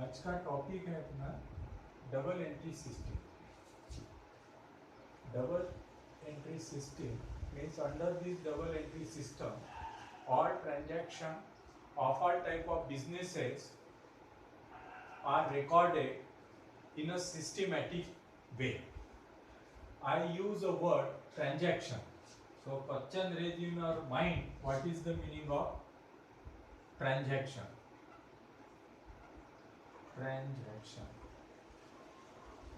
आज का टॉपिक है अपना double entry system. Double entry system means under this double entry system, all transaction of all type of businesses are recorded in a systematic way. I use a word transaction. So question raise in your mind, what is the meaning of transaction? Transaction.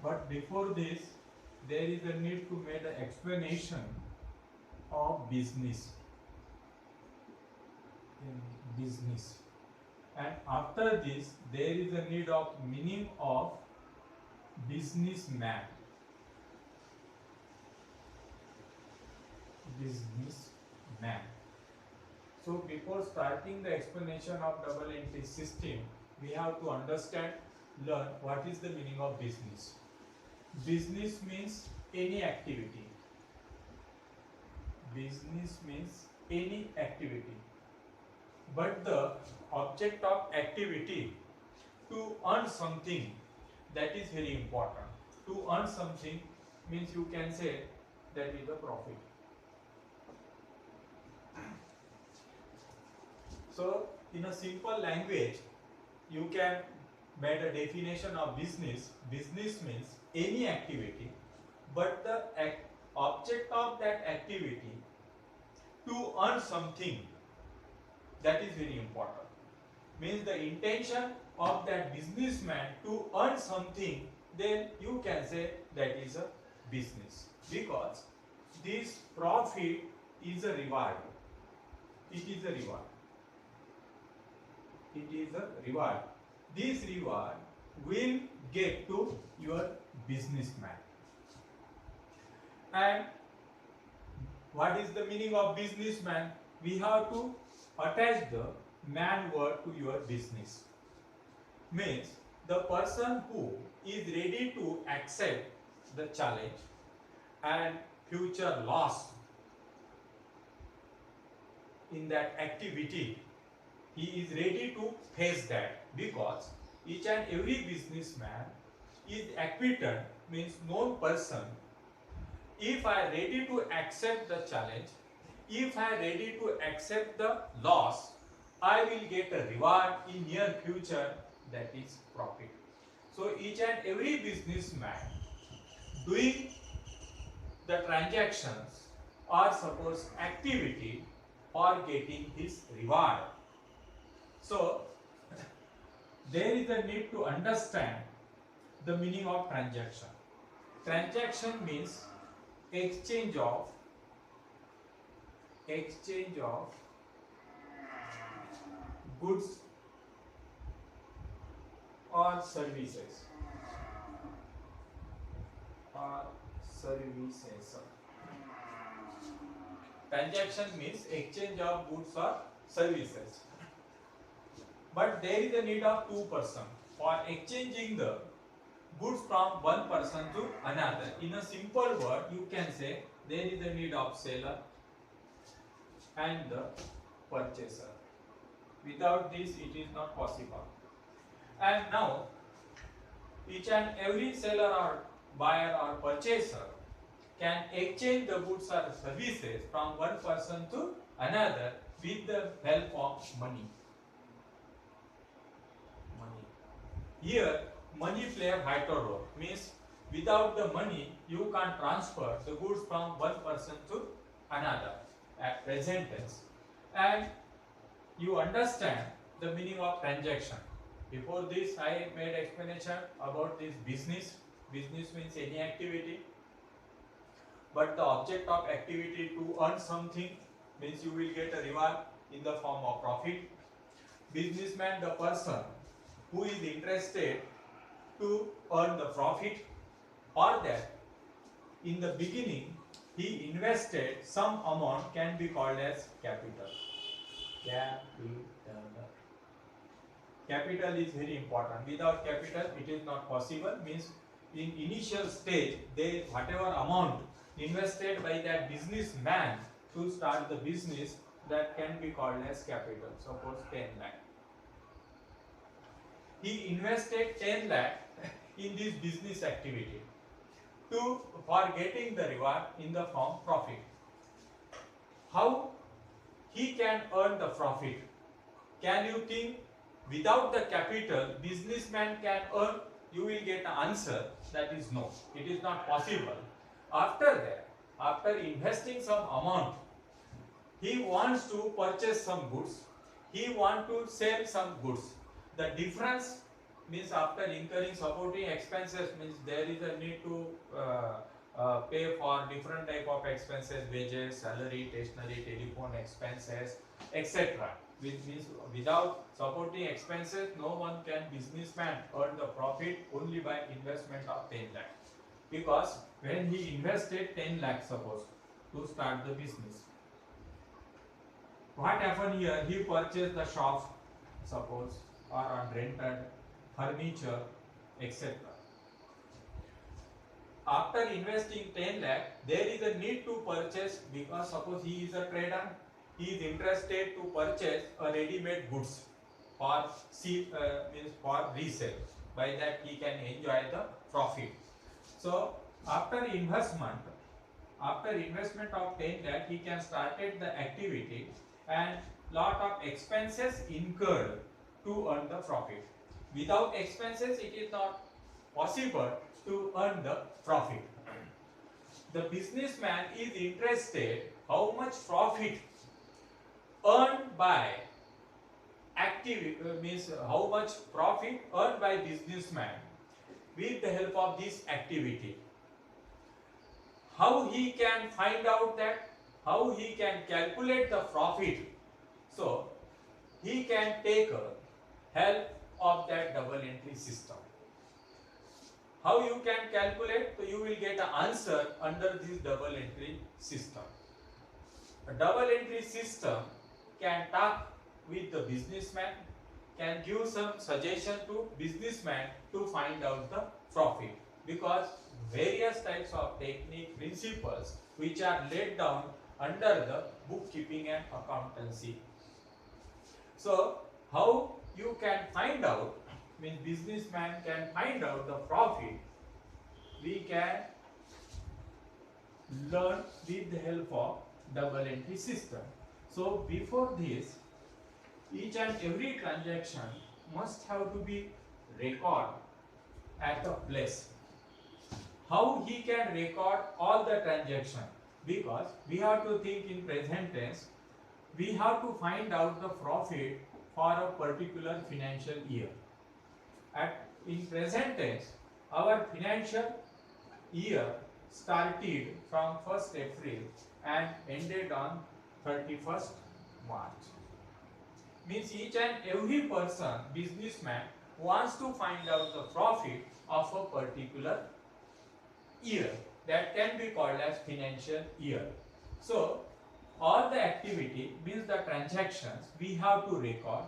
But before this, there is a need to make an explanation of business. In business. And after this, there is a need of meaning of businessman. Businessman. So before starting the explanation of double entry system, we have to understand, learn what is the meaning of business. Business means any activity. Business means any activity. But the object of activity to earn something, that is very important. To earn something means you can say that is the profit. So in a simple language, you can make a definition of business. Business means any activity, but the object of that activity to earn something, that is very important. Means the intention of that businessman to earn something, then you can say that is a business, because this profit is a reward. It is a reward. It is a reward. This reward will get to your businessman. And what is the meaning of businessman? We have to attach the man word to your business. Means the person who is ready to accept the challenge and future loss in that activity. He is ready to face that, because each and every businessman is acquitted, means known person. If I am ready to accept the challenge, if I am ready to accept the loss, I will get a reward in near future, that is profit. So each and every businessman doing the transactions or suppose activity or getting his reward. So there is a need to understand the meaning of transaction. Transaction means exchange of goods or services. Transaction means exchange of goods or services. But there is a need of two persons for exchanging the goods from one person to another. In a simple word, you can say there is a need of seller and the purchaser. Without this, it is not possible. And now, each and every seller or buyer or purchaser can exchange the goods or services from one person to another with the help of money. Here, money play a vital role. Means without the money, you can't transfer the goods from one person to another at present tense. And you understand the meaning of transaction. Before this, I made explanation about this business. Business means any activity, but the object of activity to earn something means you will get a reward in the form of profit. Businessman, the person who is interested to earn the profit, or that in the beginning he invested some amount, can be called as capital. Capital is very important. Without capital, it is not possible. Means in initial stage, they whatever amount invested by that businessman to start the business, that can be called as capital. Suppose 10 lakh. he invested 10 lakh in this business activity to for getting the reward in the form profit. How he can earn the profit? Can you think without the capital businessman can earn? You will get an answer that is no, it is not possible. After that, after investing some amount, he wants to purchase some goods, he wants to sell some goods. The difference means after incurring supporting expenses means there is a need to pay for different type of expenses, wages, salary, stationery, telephone expenses, etc. Which means without supporting expenses, no one can businessman earn the profit only by investment of 10 lakh. Because when he invested 10 lakh suppose to start the business, what happened here? He purchased the shop suppose or on rented furniture, etc. After investing 10 lakh, there is a need to purchase because suppose he is a trader, he is interested to purchase a ready-made goods for means for resale. By that he can enjoy the profit. So after investment of 10 lakh, he can started the activity and lot of expenses incurred to earn the profit. Without expenses, it is not possible to earn the profit. The businessman is interested how much profit earned by means how much profit earned by businessman with the help of this activity. How he can find out that? How he can calculate the profit? So he can take help of that double entry system. How you can calculate? So you will get an answer under this double entry system. A double entry system can talk with the businessman, can give some suggestion to businessman to find out the profit, because various types of technique principles which are laid down under the bookkeeping and accountancy. So how you can find out, means businessman can find out the profit, we can learn with the help of double entry system. So before this, each and every transaction must have to be recorded at a place. How he can record all the transaction? Because we have to think in present tense, we have to find out the profit for a particular financial year. In present tense, our financial year started from 1st April and ended on 31st March. Means each and every person, businessman, wants to find out the profit of a particular year. That can be called as financial year. So all the activity means the transactions we have to record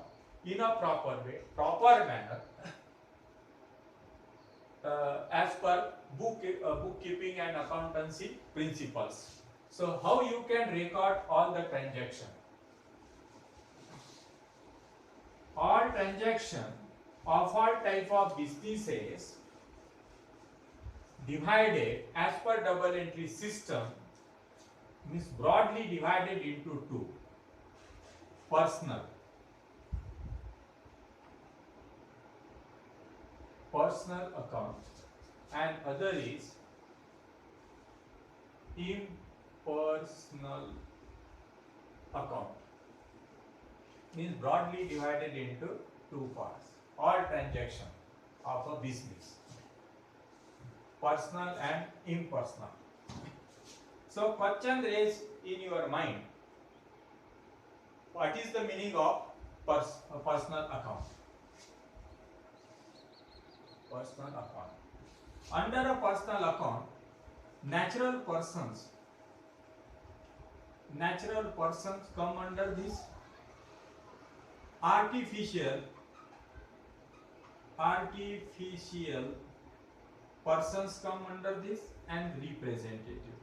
in a proper way, proper manner, as per bookkeeping and accountancy principles. So how you can record all the transaction? All transaction of all type of businesses divided as per double entry system means broadly divided into two: personal account and other is impersonal account. Means broadly divided into two parts. All transaction of a business, personal and impersonal. So question raised in your mind, what is the meaning of personal account? Personal account. Under a personal account, natural persons come under this. Artificial persons come under this, and representative.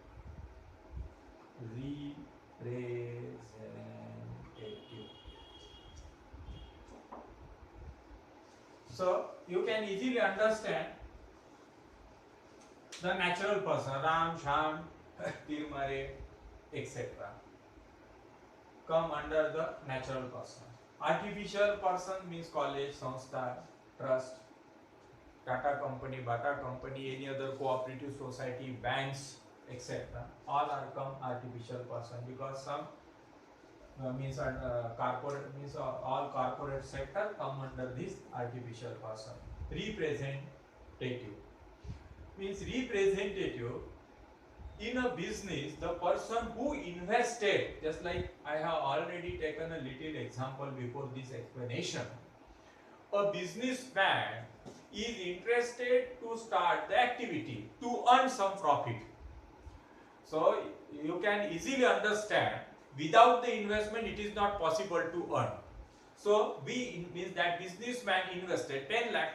So you can easily understand the natural person, Ram, Sham, Tirmare, etc. come under the natural person. Artificial person means college, sanstha, trust, Tata company, Bata company, any other cooperative society, banks, etc. All are come artificial person because some means corporate means all corporate sector come under this artificial person. Representative means representative in a business, the person who invested, just like I have already taken a little example before this explanation, a businessman is interested to start the activity to earn some profit. So you can easily understand without the investment it is not possible to earn. So we means that businessman invested 10 lakh,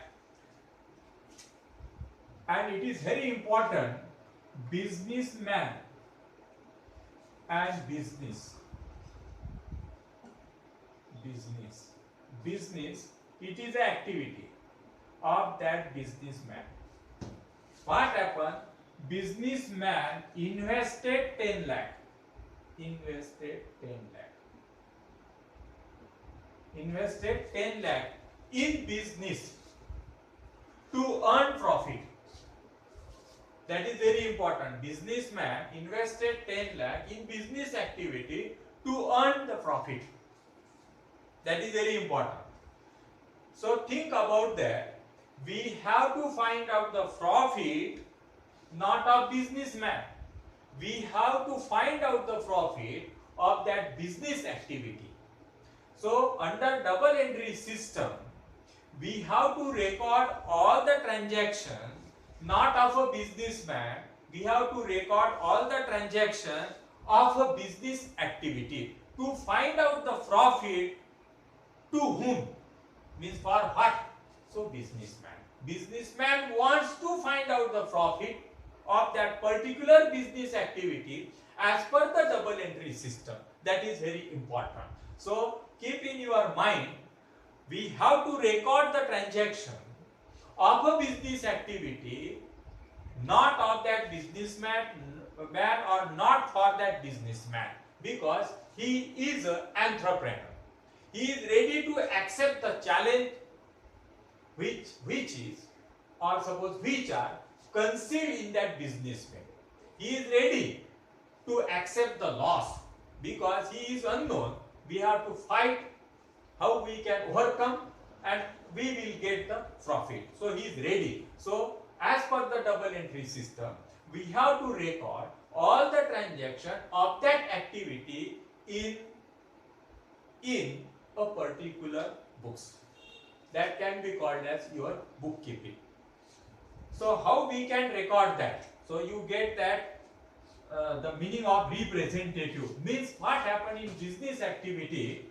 and it is very important businessman and business it is an activity of that businessman. What happened? Businessman invested 10 lakh invested 10 lakh in business to earn profit. That is very important. Businessman invested 10 lakh in business activity to earn the profit. That is very important. So think about that. We have to find out the profit not of businessman. We have to find out the profit of that business activity. So under double entry system, we have to record all the transactions not of a businessman, we have to record all the transactions of a business activity to find out the profit to whom, means for what. So businessman wants to find out the profit of that particular business activity as per the double entry system. That is very important. So keep in your mind, we have to record the transaction of a business activity, not of that businessman or not for that businessman, because he is an entrepreneur. He is ready to accept the challenge which is, or suppose which are concealed in that businessman. He is ready to accept the loss because he is unknown. We have to fight how we can overcome and we will get the profit. So he is ready. So as per the double entry system, we have to record all the transaction of that activity in a particular books. That can be called as your bookkeeping. So how we can record that? So you get that the meaning of representative means what happened in business activity.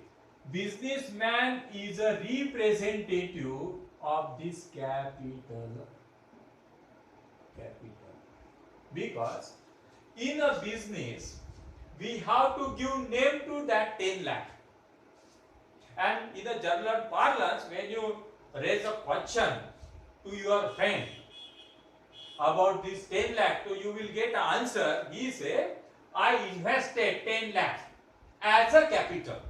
Businessman is a representative of this capital, because in a business we have to give name to that 10 lakh, and in a general parlance, when you raise a question to your friend about this 10 lakh, so you will get an answer. He say, I invested 10 lakh as a capital.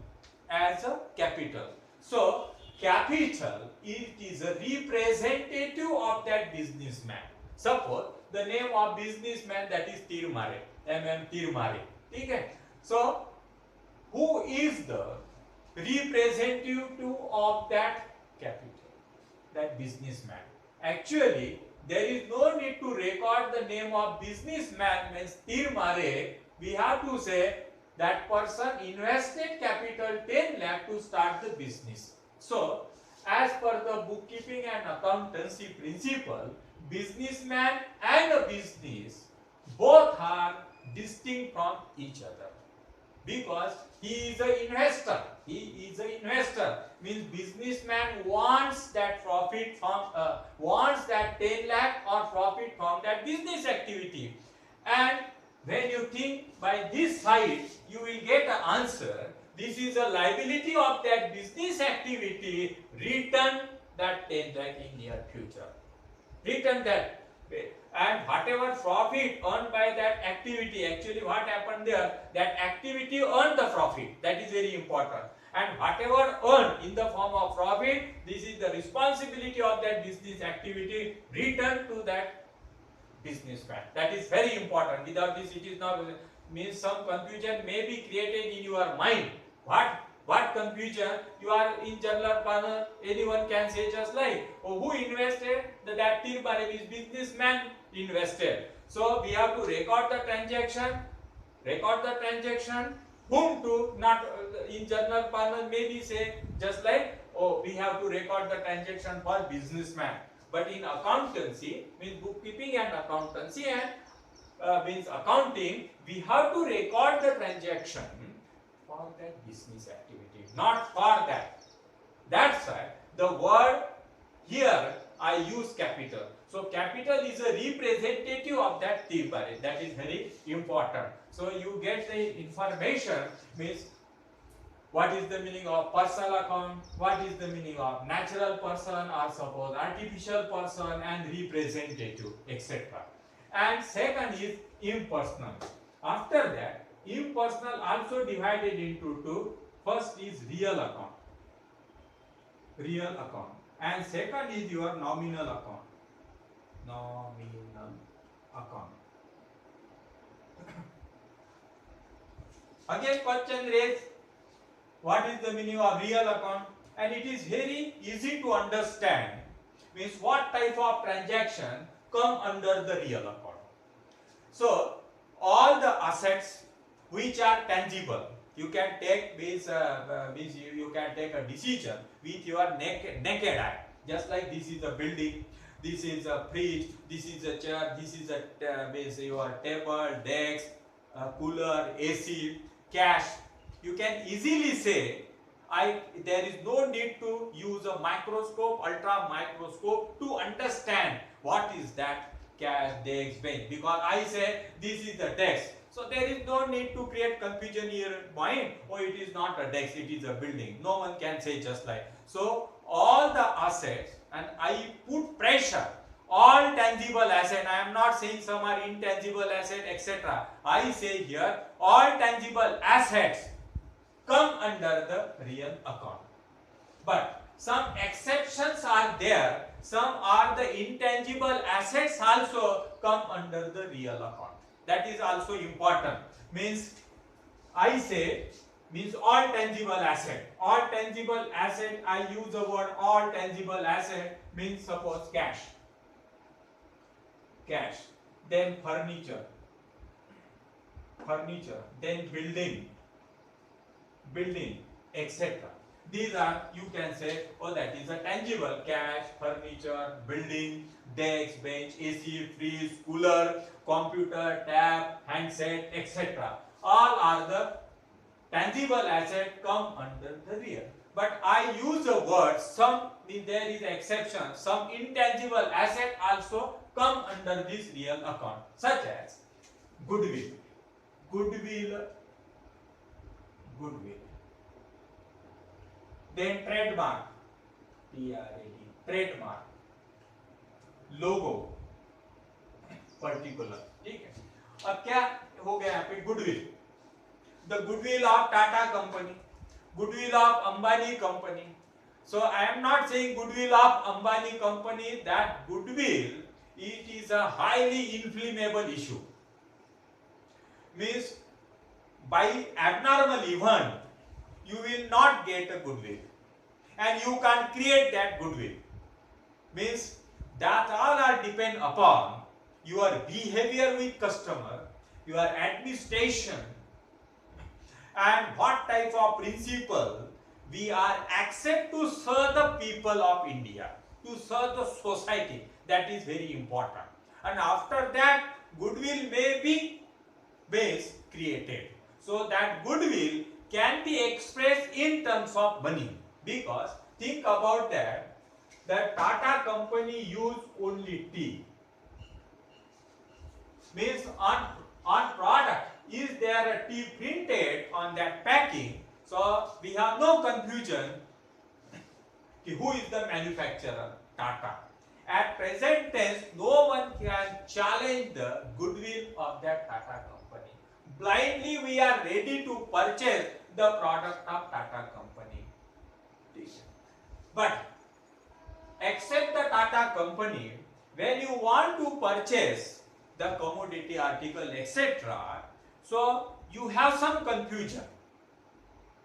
So capital, it is a representative of that businessman. Suppose the name of businessman, that is Tirmare, Tirmare. Okay? So who is the representative of that capital, that businessman? Actually, there is no need to record the name of businessman, means Tirmare. We have to say that person invested capital 10 lakh to start the business. So as per the bookkeeping and accountancy principle, businessman and a business both are distinct from each other, because he is an investor. Means businessman wants that profit from wants that 10 lakh or profit from that business activity. And when you think by this side, you will get an answer. This is a liability of that business activity written that 10 lakh in near future. Written that way. And whatever profit earned by that activity, actually what happened there, that activity earned the profit. That is very important. And whatever earned in the form of profit, this is the responsibility of that business activity returned to that businessman. That is very important. Without this, it is not, means some confusion may be created in your mind. What confusion? You are in general partner, anyone can say just like, oh, who invested? That Tirmare is businessman invested. So we have to record the transaction, whom to, not in general partner maybe say just like, oh, we have to record the transaction for businessman. But in accountancy, means bookkeeping and accountancy and means accounting, we have to record the transaction for that business activity, not for that. That's why the word here I use capital. So capital is a representative of that Tirmare. That is very important. So you get the information, means what is the meaning of personal account, what is the meaning of natural person or suppose artificial person and representative, etc. And second is impersonal. After that, impersonal also divided into two. First is real account, and second is your nominal account. Again question raised, what is the meaning of real account? And it is very easy to understand, means what type of transaction come under the real account. So all the assets which are tangible, you can take means you can take a decision with your naked eye. Just like this is a building, this is a fridge, this is a chair, this is a means your table, desk, cooler, AC, cash. You can easily say, there is no need to use a microscope, ultra microscope to understand what is that cash, desk, bench, because I say this is the desk. So there is no need to create confusion in your mind. Oh, it is not a desk, it is a building. No one can say just like. So all the assets, and I put pressure, all tangible asset. I am not saying some are intangible asset, etc. I say here all tangible assets come under the real account. But some exceptions are there. Some are the intangible assets also come under the real account. That is also important. Means I say, means all tangible asset. All tangible asset, I use the word all tangible asset, means suppose cash, then furniture, then building, etc. These are, you can say, oh, that is a tangible: cash, furniture, building, desk, bench, AC, fridge, cooler, computer, tab, handset, etc. All are the tangible asset come under the real. But I use the word some, there is exception. Some intangible asset also come under this real account, such as goodwill. Then trademark, trademark, logo, particular, ठीक है। अब क्या हो गया यहाँ पे? Goodwill, the goodwill of Tata company, goodwill of Ambani company. So I am not saying goodwill of Ambani company. That goodwill, it is a highly inflammable issue. Means by abnormal event you will not get a goodwill, and you can create that goodwill. Means that all are depend upon your behavior with customer, your administration, and what type of principle we are accept to serve the people of India, to serve the society. That is very important. And after that, goodwill may be base created. So that goodwill can be expressed in terms of money, because think about that. The Tata company use only tea. Means on product, is there a tea printed on that packing? So we have no confusion who is the manufacturer? Tata. At present tense, no one can challenge the goodwill of that Tata company. Blindly we are ready to purchase the product of Tata company. But except the Tata company, when you want to purchase the commodity article, etc., so you have some confusion.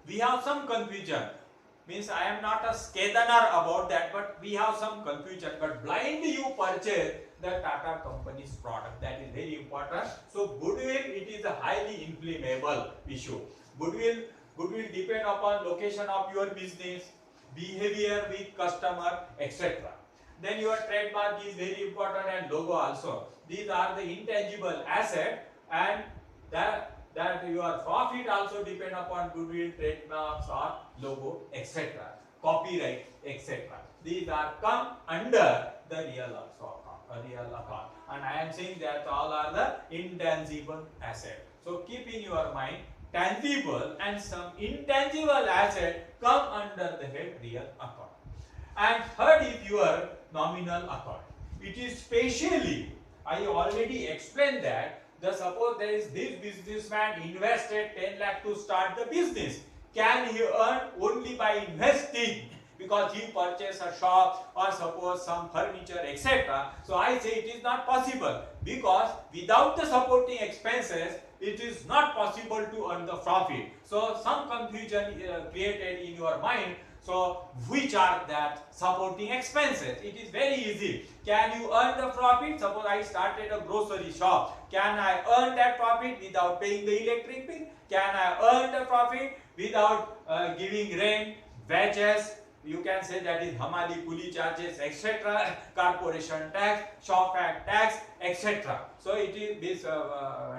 We have some confusion. Means I am not a skedaner about that, but we have some confusion. But blindly you purchase the Tata company's product. That is very important. So goodwill, it is a highly inflammable issue. Goodwill depend upon location of your business, behavior with customer, etc. Then your trademark is very important, and logo also. These are the intangible asset, and that your profit also depend upon goodwill, trademarks or logo, etc. Copyright, etc. These are come under the real account. And I am saying that all are the intangible asset. So keep in your mind, tangible and some intangible asset come under the head real account. And third is your nominal account. It is specially, I already explained that, suppose there is this businessman invested 10 lakh to start the business. Can he earn only by investing? Because he purchased a shop or suppose some furniture, etc. So I say it is not possible, because without the supporting expenses, it is not possible to earn the profit. So some confusion created in your mind. So which are that supporting expenses? It is very easy. Can you earn the profit? Suppose I started a grocery shop. Can I earn that profit without paying the electric bill? Can I earn the profit without giving rent, wages? You can say that is hamali, kuli charges, etc. Corporation tax, shop act tax, etc. So it is this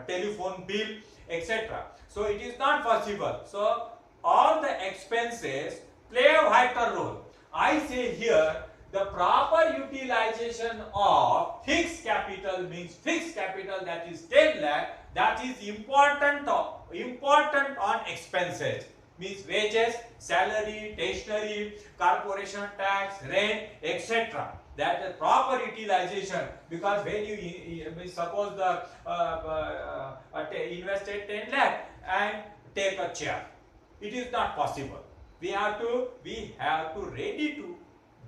telephone bill, etc. So it is not possible. So all the expenses play a vital role. I say here the proper utilization of fixed capital means fixed capital, that is 10 lakh, that is important on expenses, means wages, salary, stationery, corporation tax, rent, etc. That is proper utilization, because when you suppose the invested 10 lakh and take a chair, it is not possible. We have to ready to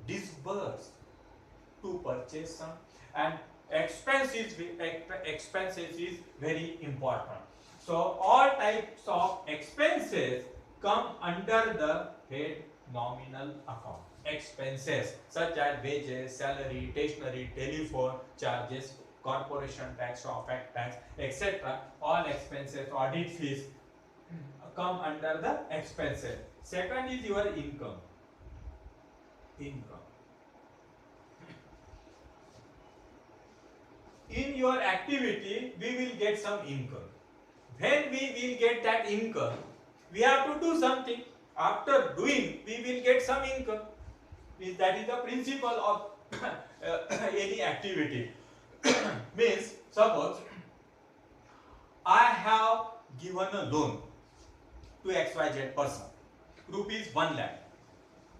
disburse to purchase some, and expenses is very important. So all types of expenses come under the head nominal account. Expenses such as wages, salary, stationery, telephone charges, corporation tax, shop act tax, etc. All expenses, audit fees come under the expenses. Second is your income. In your activity, we will get some income. When we will get that income, we have to do something. After doing, we will get some income. That is the principle of any activity. Means, suppose I have given a loan to XYZ person, rupees 1 lakh,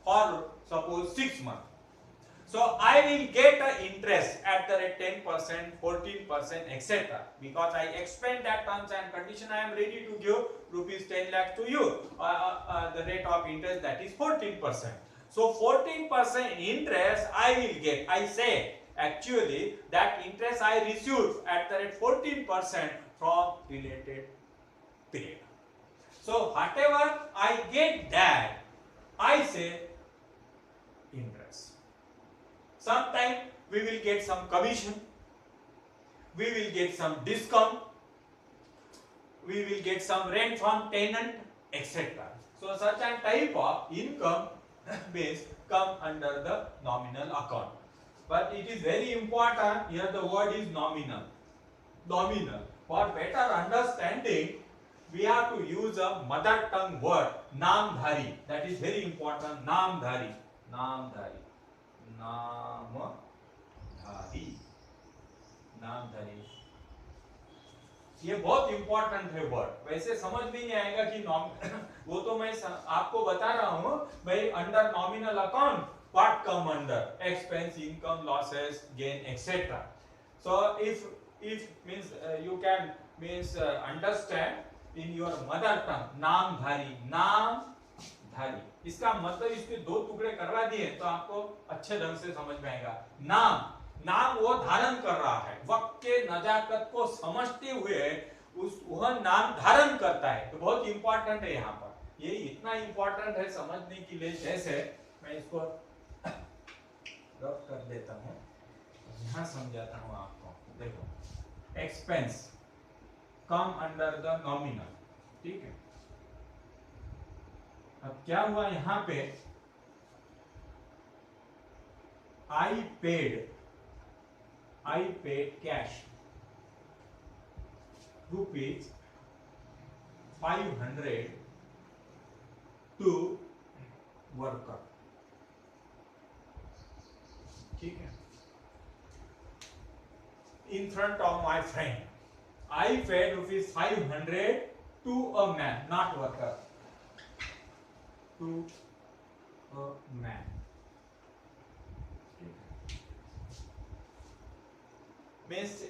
for suppose 6 months. So I will get an interest at the rate 10%, 14%, etc. Because I explained that terms and condition. I am ready to give rupees 10 lakh to you. The rate of interest, that is 14%. So 14% interest I will get. I say actually that interest I received at the rate 14% from related period. So whatever I get that, I say interest. Sometimes we will get some commission, we will get some discount, we will get some rent from tenant, etc. So such a type of income base come under the nominal account. But it is very important, here the word is nominal. For better understanding, we have to use a mother tongue word, namdhari. That is very important, namdhari. नामधारी ये बहुत important है word. वैसे समझ भी नहीं आएगा कि वो तो मैं आपको बता रहा हूँ भाई, under nominal account what come under expense, income, losses, gain, etc. So if means you can means understand in your mother tongue नामधारी, इसका मतलब इसके दो टुकड़े करवा दिए तो आपको अच्छे ढंग से समझ में आएगा। नाम वो धारण कर रहा है, वक्त के नजाकत को समझते हुए वह नाम धारण करता है, तो बहुत इंपॉर्टेंट है यहाँ पर। ये इतना इंपॉर्टेंट है समझने के लिए, जैसे मैं इसको रब कर देता हूँ, यहाँ समझाता हूँ आपको। देखो, एक्सपेंस कम अंडर द नॉमिनल, ठीक है। अब क्या हुआ यहाँ पे, I paid cash rupees 500 to worker, ठीक है। In front of my friend, I paid rupees 500 to a man, not worker, to a man. Means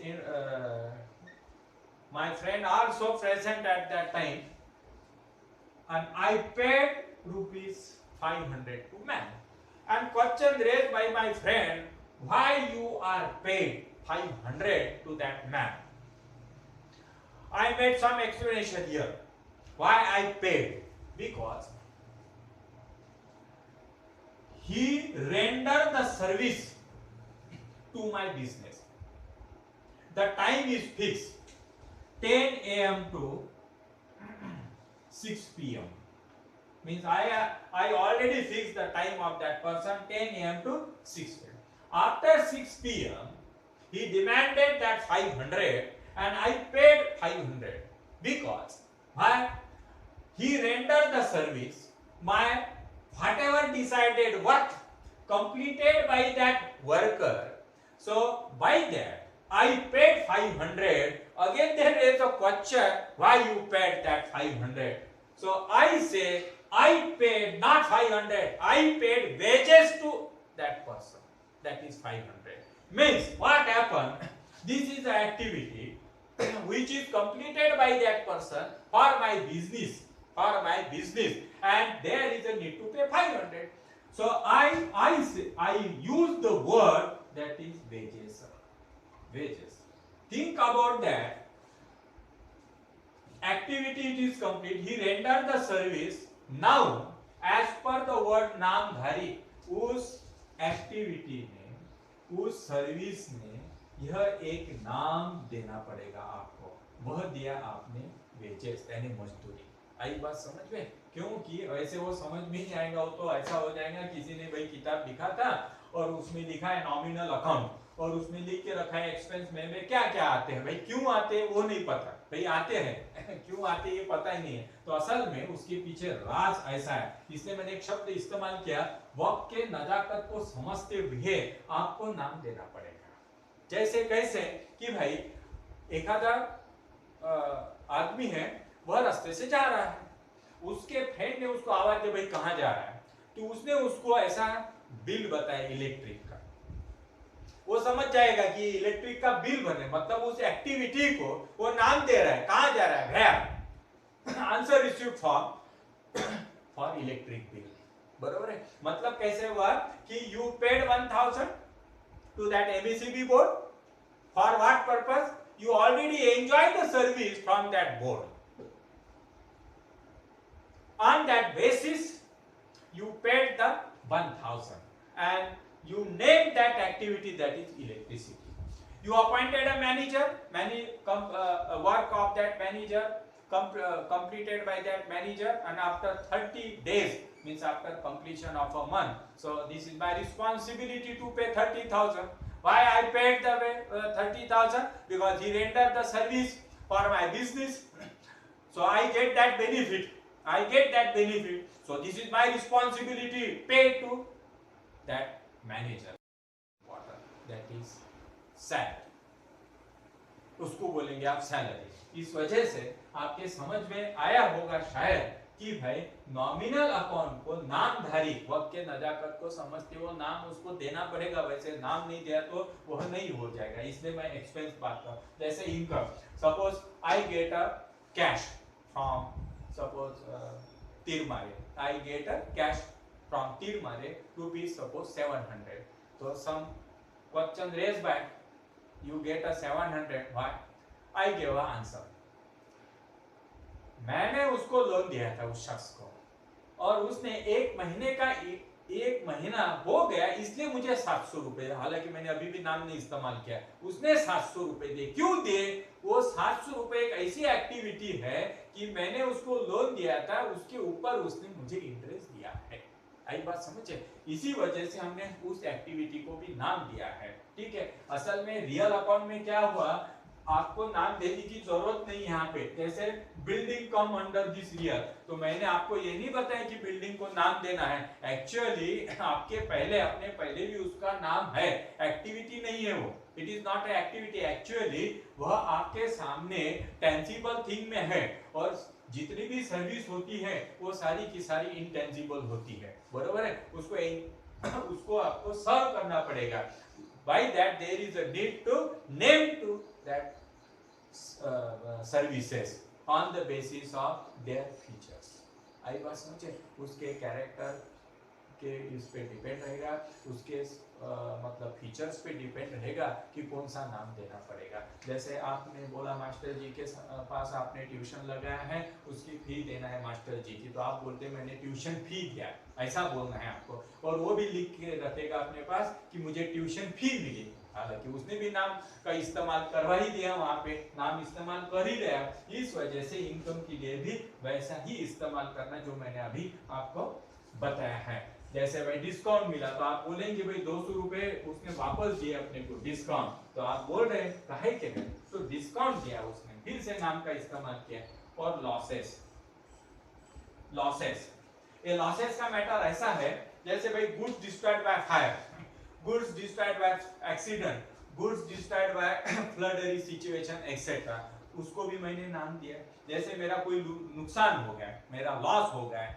my friend also present at that time, and I paid rupees 500 to man. And question raised by my friend, why you are paid 500 to that man? I made some explanation here. Why I paid? Because he rendered the service to my business. The time is fixed, 10 a.m. to 6 p.m. Means I already fixed the time of that person, 10 a.m. to 6 p.m. After 6 p.m. he demanded that 500 and I paid 500 because why? He rendered the service, my whatever decided work completed by that worker. So by that I paid 500. Again there is a question, why you paid that 500? So I say I paid not 500, I paid wages to that person. That is 500. Means what happened? This is an activity which is completed by that person for my business, and there is a need to pay 500. So I use the word that is wages. Think about that. Activity it is complete. He rendered the service. Now, as per the word नामधारी, उस activity में, उस service में यह एक नाम देना पड़ेगा आपको। वह दिया आपने वेजेस, यानी मजदूरी। आई बात समझ में? क्योंकि वैसे वो समझ में नहीं आएगा, वो तो ऐसा हो जाएगा किसी ने भाई किताब लिखा था और उसमें लिखा है नॉमिनल अकाउंट और उसमें लिख के रखा है एक्सपेंस में क्या क्या आते हैं, भाई क्यों आते हैं वो नहीं पता, भाई आते हैं क्यों आते हैं ये पता ही नहीं है। तो असल में उसके पीछे राज ऐसा है, इसलिए मैंने एक शब्द इस्तेमाल किया, वक्त के नजाकत को समझते हुए आपको नाम देना पड़ेगा। जैसे कैसे कि भाई एखादा आदमी है, वह रास्ते से जा रहा है, उसके फ्रेंड ने उसको आवाज दी भाई कहाँ जा रहा है, तो उसने उसको ऐसा बिल बताया इलेक्ट्रिक का, वो समझ जाएगा कि इलेक्ट्रिक का बिल बने, मतलब उस एक्टिविटी को वो नाम दे रहा है, कहाँ जा रहा है, where, answer received for electric bill. बरोबर है? मतलब कैसे हुआ कि you paid 1000 to that MECB board, for what purpose? You already enjoy the service from that board, on that basis you paid the 1000 and you named that activity, that is electricity. You appointed a manager, work of that manager completed by that manager, and after 30 days, means after completion of a month, so this is my responsibility to pay 30,000. Why I paid the 30,000? Because he rendered the service for my business, so I get that benefit. So this is my responsibility, pay to that manager. Water, that is salary. उसको बोलेंगे आप salary. इस वजह से आपके समझ में आया होगा शायद कि भाई नॉमिनल अकाउंट को नामधारी, वक्त के नजाकत को समझते हो नाम उसको देना पड़ेगा, वैसे नाम नहीं दिया तो वह नहीं हो जाएगा, इसलिए मैं एक्सपेंस बात कर। जैसे income, suppose I get a cash from suppose तिरमारे, I get a cash from तिरमारे रुपीज सपोज 700, तो some question raise by you get a 700, why? I gave a answer. मैंने उसको लोन दिया था उस शख्स को, और उसने एक महीने का एक महीना हो गया इसलिए मुझे 700 रुपए, हालांकि मैंने अभी भी नाम नहीं इस्तेमाल किया, उसने 700 रुपए दिए। क्यों दिए? वो 700 रुपए एक ऐसी एक्टिविटी है कि मैंने उसको लोन दिया था, उसके ऊपर उसने मुझे इंटरेस्ट दिया है। आई बात समझे? इसी वजह से हमने उस एक्टिविटी को भी नाम दिया है। ठीक है, असल में रियल अकाउंट में क्या हुआ, आपको नाम देने की जरूरत नहीं यहाँ पे। जैसे building come under this real, तो मैंने आपको ये नहीं बताया कि बिल्डिंग को नाम देना है, एक्चुअली आपके पहले अपने पहले भी उसका नाम है, एक्टिविटी नहीं है वो, it is not a activity, actually वह आपके सामने टेंजिबल थिंग में है, और जितनी भी सर्विस होती है वो सारी की सारी इंटेंजिबल होती है, बरोबर है? उसको आपको सर्व करना पड़ेगा। By that there is a need to name to that services on the basis of their features. आई बात समझे? उसके कैरेक्टर के इस पे डिपेंड रहेगा, उसके मतलब फीचर्स पे डिपेंड रहेगा कि कौन सा नाम देना पड़ेगा। जैसे आपने बोला मास्टर जी के पास आपने ट्यूशन लगाया है, उसकी फी देना है मास्टर जी की, तो आप बोलते मैंने ट्यूशन फी दिया, ऐसा बोलना है आपको, और वो भी लिख के रखेगा अपने पास कि मुझे ट्यूशन फी मिली, हालांकि उसने भी नाम का इस्तेमाल करवा ही दिया, वहां पे नाम इस्तेमाल कर ही लिया। इस वजह से इनकम के लिए भी वैसा ही इस्तेमाल करना जो मैंने अभी आपको बताया है। जैसे भाई डिस्काउंट मिला, तो आप बोलेंगे भाई 200 रुपए उसने वापस दिए अपने को डिस्काउंट, तो आप बोल रहे हैं काहे के लिए, तो डिस्काउंट दिया उसने, फिर से नाम का इस्तेमाल किया। और लॉसेस, ये लॉसेस का मैटर ऐसा है, जैसे भाई goods destroyed by fire, goods destroyed by accident, goods destroyed by floody situation etcetera, उसको भी मैंने नाम दिया। जैसे मेरा कोई नुकसान हो गया, मेरा लॉस हो गया,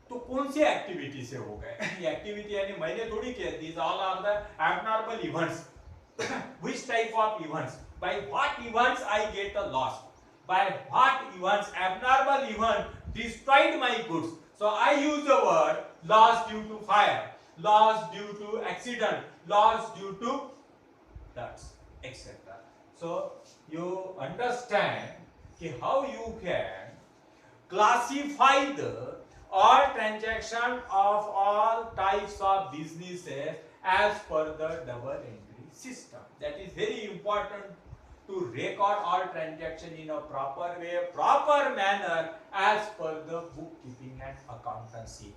तो कौन सी एक्टिविटी से हो गए? एक्टिविटी यानी मैंने थोड़ी किया, these all are the abnormal events. Which type of events, by what events I get a loss, by what events abnormal event destroyed my goods, so I use the word loss due to fire, loss due to accident, loss due to floods, etc. So you understand ki how you can classify the all transaction of all types of businesses as per the double entry system. That is very important to record all transaction in a proper way, proper manner as per the bookkeeping and accountancy.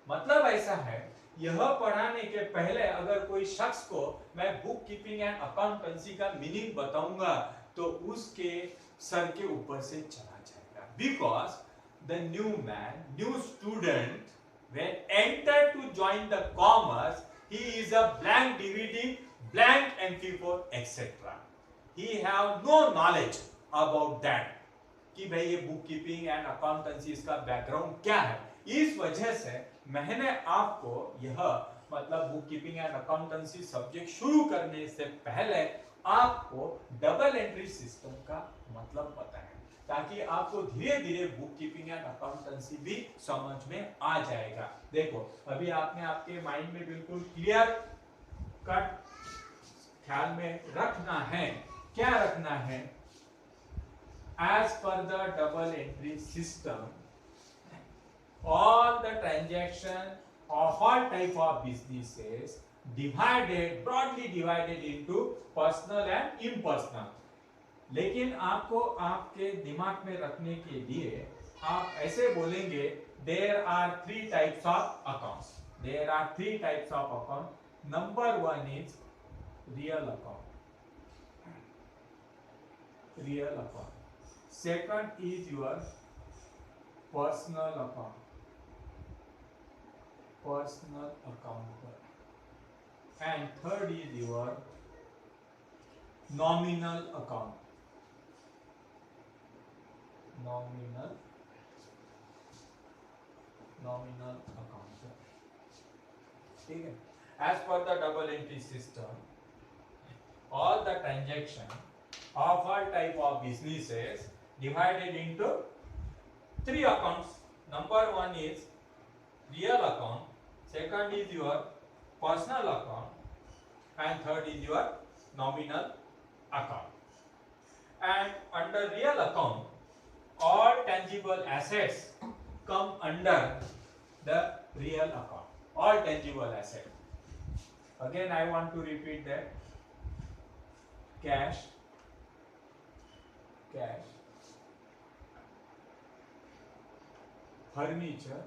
मतलब ऐसा है, यह पढ़ाने के पहले अगर कोई शख्स को मैं बुक कीपिंग एंड अकाउंटेंसी का मीनिंग बताऊंगा तो उसके सर के ऊपर से चला जाएगा, because the new man, new student, when enter to join the commerce, he is a blank DVD, blank entry for etc. He have no knowledge about that कि भाई ये बुक कीपिंग एंड अकाउंटेंसी इसका background क्या है। इस वजह से मैंने आपको यह मतलब book keeping and accountancy subject शुरू करने से पहले आपको डबल एंट्री सिस्टम का मतलब बताया, ताकि आपको धीरे धीरे बुक कीपिंग एंड अकाउंटेंसी भी समझ में आ जाएगा। देखो अभी आपने आपके माइंड में बिल्कुल क्लियर कट ख्याल में रखना है, क्या रखना है, as per the double entry system all the transaction of all type of businesses divided, broadly divided into personal and impersonal। लेकिन आपको आपके दिमाग में रखने के लिए आप ऐसे बोलेंगे, there are three types of accounts, there are three types of account, number one is real account, real account, second is your personal account, personal account, and third is your nominal account, nominal nominal account. ठीक है. As per the double entry system, all the transaction of all type of businesses divided into three accounts. Number one is real account, second is your personal account, and third is your nominal account. And under real account, all tangible assets come under the real account. All tangible assets. Again, I want to repeat that. Cash, furniture,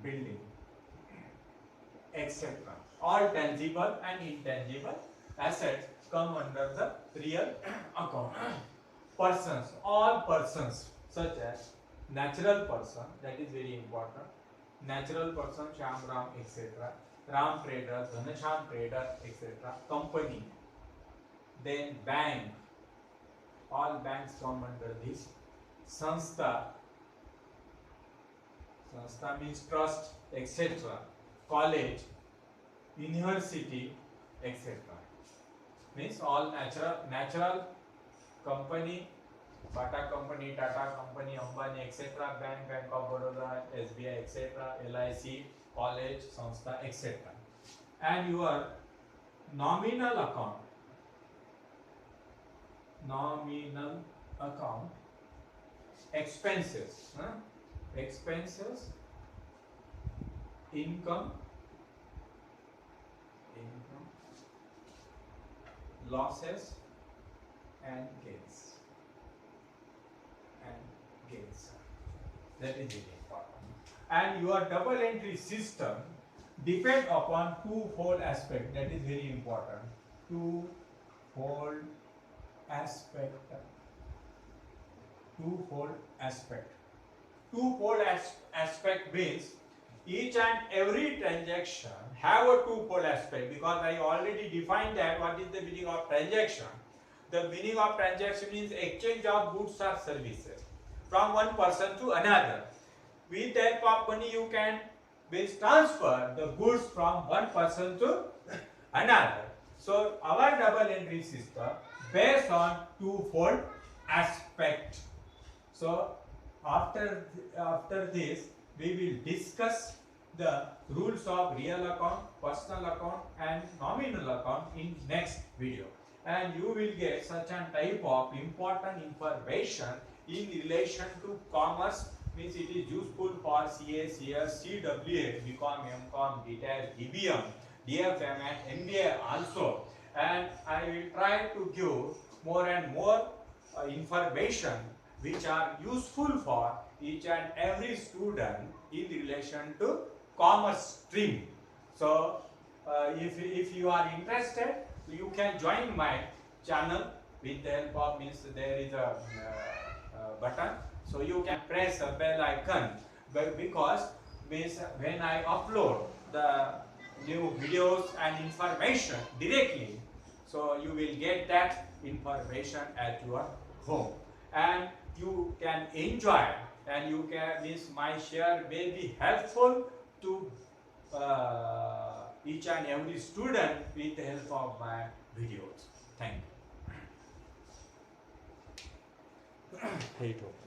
building, etc. All tangible and intangible assets come under the real account. Persons, all persons such as natural person, that is very important. Natural person, Shyam Ram, etc. Ram Trader, Dhanasham Trader, etc. Company. Then bank. All banks come under this. Sanstha. Sanstha means trust, etc. College, university, etc. Means all natural company, Bata company, Tata company, Ambani, etc. Bank, Bank of Baroda, SBI, etc. LIC, college, Sanstha, etc. And your nominal account, expenses, income, losses and gains. That is very important. And your double entry system depend upon twofold aspect. That is very important. Twofold aspect. Twofold aspect means each and every transaction have a twofold aspect, because I already defined that what is the meaning of transaction. The meaning of transaction means exchange of goods or services from one person to another. With the help of money you can transfer the goods from one person to another. So our double entry system based on twofold aspect. So after this we will discuss the rules of real account, personal account and nominal account in next video. And you will get such a type of important information in relation to commerce, means it is useful for CA, CS, CWA, BCom, MCom, DTech, DBM, DFM and MBA also. And I will try to give more and more information which are useful for each and every student in relation to commerce stream. So if you are interested, you can join my channel with the help of, means there is a button, so you can press a bell icon, because means when I upload the new videos and information directly, so you will get that information at your home and you can enjoy, and you can, means my share may be helpful to each and every student with the help of my videos. Thank you.